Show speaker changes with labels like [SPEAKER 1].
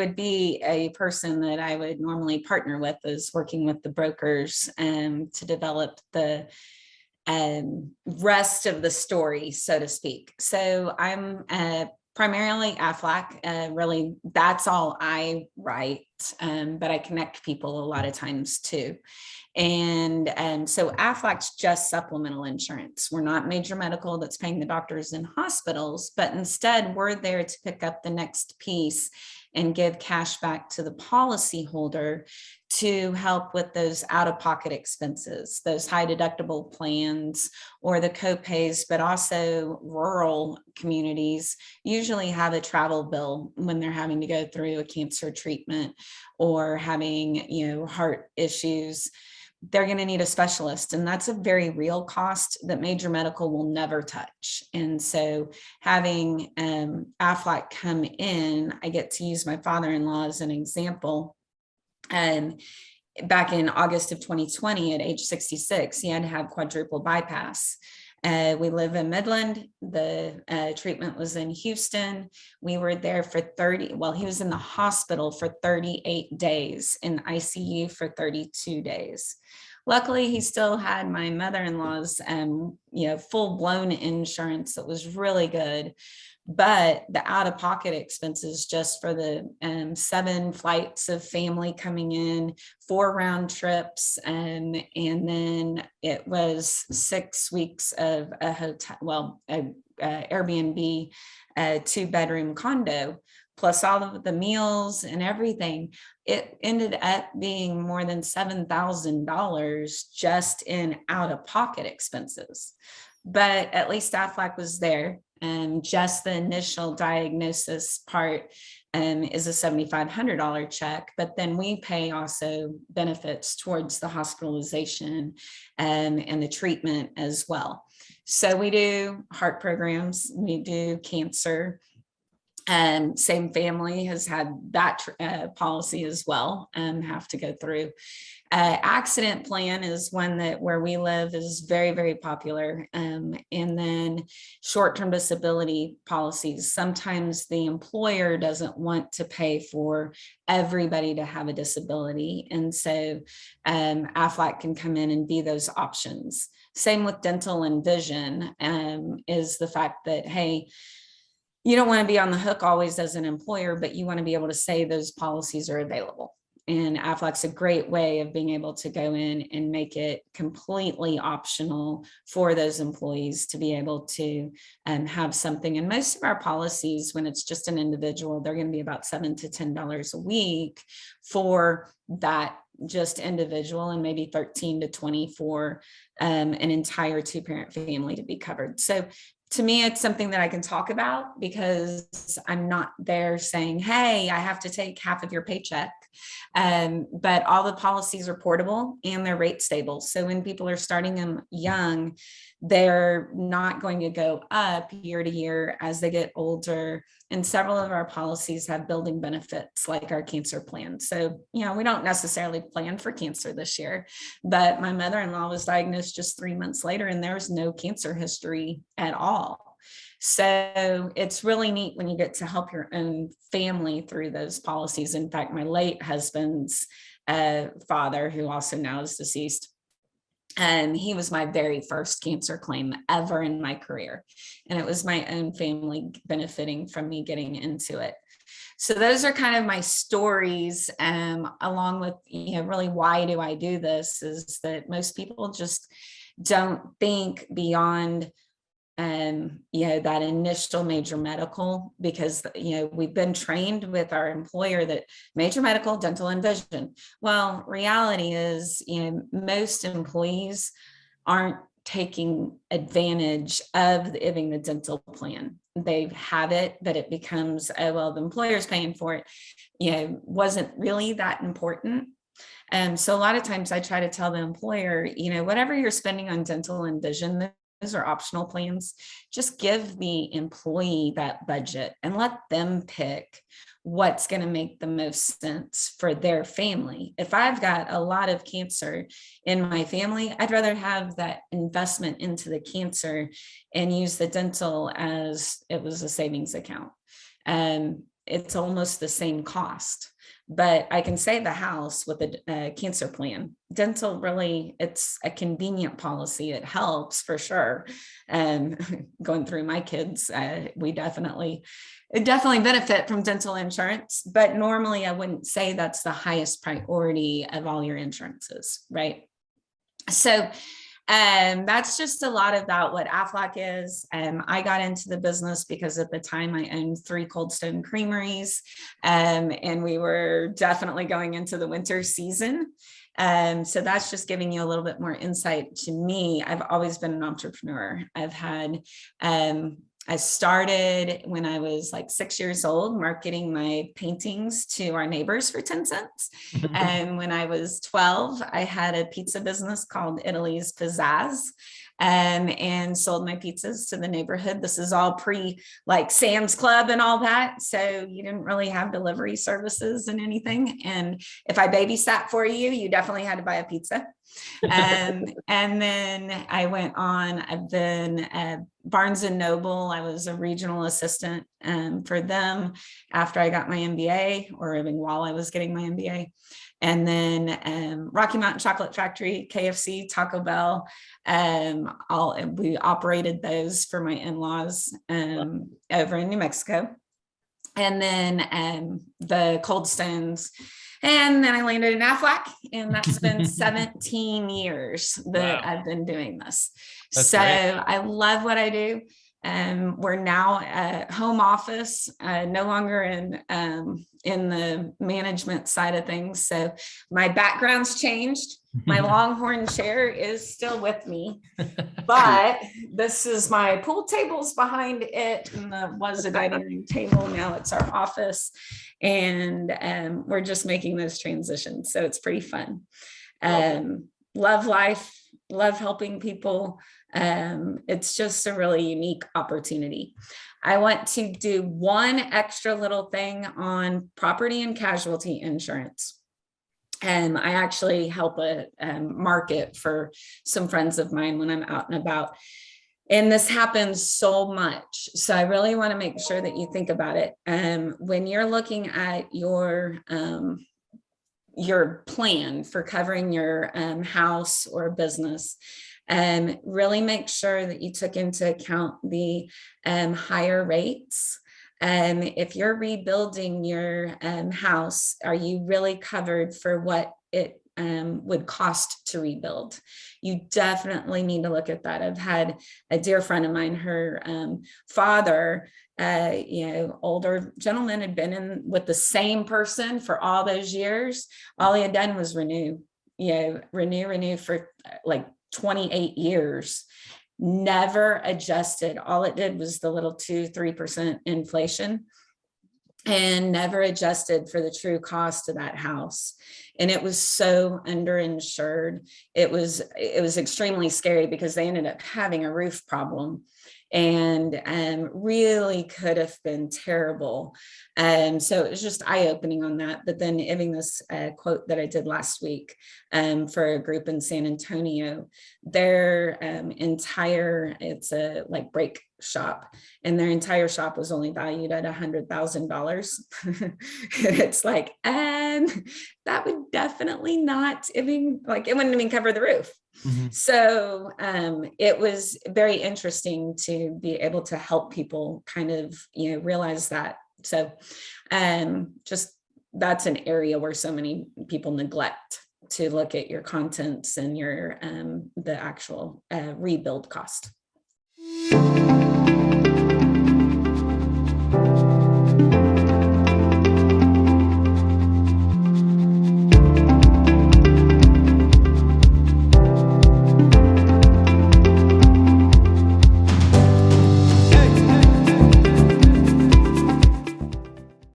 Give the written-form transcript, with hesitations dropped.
[SPEAKER 1] would be a person that I would normally partner with, is working with the brokers to develop the rest of the story, so to speak. So I'm primarily Aflac. Really, that's all I write, but I connect people a lot of times too. And so Aflac's just supplemental insurance. We're not major medical that's paying the doctors and hospitals, but instead we're there to pick up the next piece and give cash back to the policyholder to help with those out-of-pocket expenses, those high deductible plans or the copays, but also rural communities usually have a travel bill when they're having to go through a cancer treatment or having, heart issues. They're going to need a specialist, and that's a very real cost that major medical will never touch. And so having Aflac come in, I get to use my father-in-law as an example. Back in August of 2020, at age 66, he had to have quadruple bypass. We live in Midland. The treatment was in Houston. We were there for he was in the hospital for 38 days, in ICU for 32 days. Luckily, he still had my mother-in-law's, full-blown insurance that was really good. But the out-of-pocket expenses just for the 7 flights of family coming in, 4 round trips, and then it was 6 weeks of a hotel, Airbnb, 2-bedroom condo, plus all of the meals and everything. It ended up being more than $7,000 just in out-of-pocket expenses. But at least Aflac was there. And just the initial diagnosis part is a $7,500 check, but then we pay also benefits towards the hospitalization and the treatment as well. So we do heart programs, we do cancer. Same family has had that policy as well, have to go through. Accident plan is one that where we live is very, very popular. And then short-term disability policies. Sometimes the employer doesn't want to pay for everybody to have a disability. And so Aflac can come in and be those options. Same with dental and vision, is the fact that, hey, you don't want to be on the hook always as an employer, but you want to be able to say those policies are available. And Aflac's a great way of being able to go in and make it completely optional for those employees to be able to have something. And most of our policies, when it's just an individual, they're going to be about $7 to $10 a week for that just individual, and maybe 13 to 20 for an entire 2-parent family to be covered. So to me, it's something that I can talk about because I'm not there saying, hey, I have to take half of your paycheck. But all the policies are portable and they're rate stable. So when people are starting them young, they're not going to go up year to year as they get older. And several of our policies have building benefits like our cancer plan. So, we don't necessarily plan for cancer this year, but my mother-in-law was diagnosed just 3 months later and there was no cancer history at all. So it's really neat when you get to help your own family through those policies. In fact, my late husband's father, who also now is deceased, he was my very first cancer claim ever in my career. And it was my own family benefiting from me getting into it. So those are kind of my stories, along with, really why do I do this, is that most people just don't think beyond that initial major medical, because we've been trained with our employer that major medical, dental, and vision. Well, reality is most employees aren't taking advantage of having the dental plan. They have it, but it becomes, oh, well, the employer's paying for it. Wasn't really that important. So a lot of times I try to tell the employer, whatever you're spending on dental and vision, those are optional plans. Just give the employee that budget and let them pick what's going to make the most sense for their family. If I've got a lot of cancer in my family, I'd rather have that investment into the cancer and use the dental as it was a savings account. it's almost the same cost, but I can save a house with a cancer plan. Dental, really, it's a convenient policy. It helps for sure. Going through my kids, we definitely benefit from dental insurance, but normally I wouldn't say that's the highest priority of all your insurances, right? So that's just a lot about what Aflac is. I got into the business because at the time I owned 3 Cold Stone creameries, and we were definitely going into the winter season. So that's just giving you a little bit more insight to me. I've always been an entrepreneur. I started when I was like 6 years old, marketing my paintings to our neighbors for 10 cents. And when I was 12, I had a pizza business called Italy's Pizzazz, and sold my pizzas to the neighborhood. This is all pre like Sam's Club and all that. So you didn't really have delivery services and anything. And if I babysat for you, you definitely had to buy a pizza. And then I went on, I've been at Barnes and Noble. I was a regional assistant for them after I got my MBA, or even while I was getting my MBA. And then Rocky Mountain Chocolate Factory, KFC, Taco Bell. We operated those for my in-laws over in New Mexico. And then the Cold Stones. And then I landed in Aflac, and that's been 17 years that I've been doing this. That's so great. I love what I do. We're now at home office, no longer in the management side of things. So my background's changed. My Longhorn chair is still with me, but this is my pool tables behind it, and was a dining room table. Now it's our office, and we're just making those transitions. So it's pretty fun. Love life, love helping people. It's just a really unique opportunity. I want to do one extra little thing on property and casualty insurance. I actually help a market for some friends of mine when I'm out and about. And this happens so much. So I really want to make sure that you think about it. When you're looking at your plan for covering your house or business, really make sure that you took into account the higher rates. If you're rebuilding your house, are you really covered for what it would cost to rebuild? You definitely need to look at that. I've had a dear friend of mine, her father, older gentleman, had been in with the same person for all those years. All he had done was renew for like 28 years. Never adjusted. All it did was the little 2-3% inflation, and never adjusted for the true cost of that house. And it was so underinsured. It was extremely scary because they ended up having a roof problem, and really could have been terrible. So it was just eye-opening on that. But then giving this quote that I did last week for a group in San Antonio, their entire, it's a like brake shop, and their entire shop was only valued at $100,000. And it's like, that would definitely not, it wouldn't even cover the roof. Mm-hmm. So it was very interesting to be able to help people kind of, realize that. So just that's an area where so many people neglect to look at your contents and your the actual rebuild cost.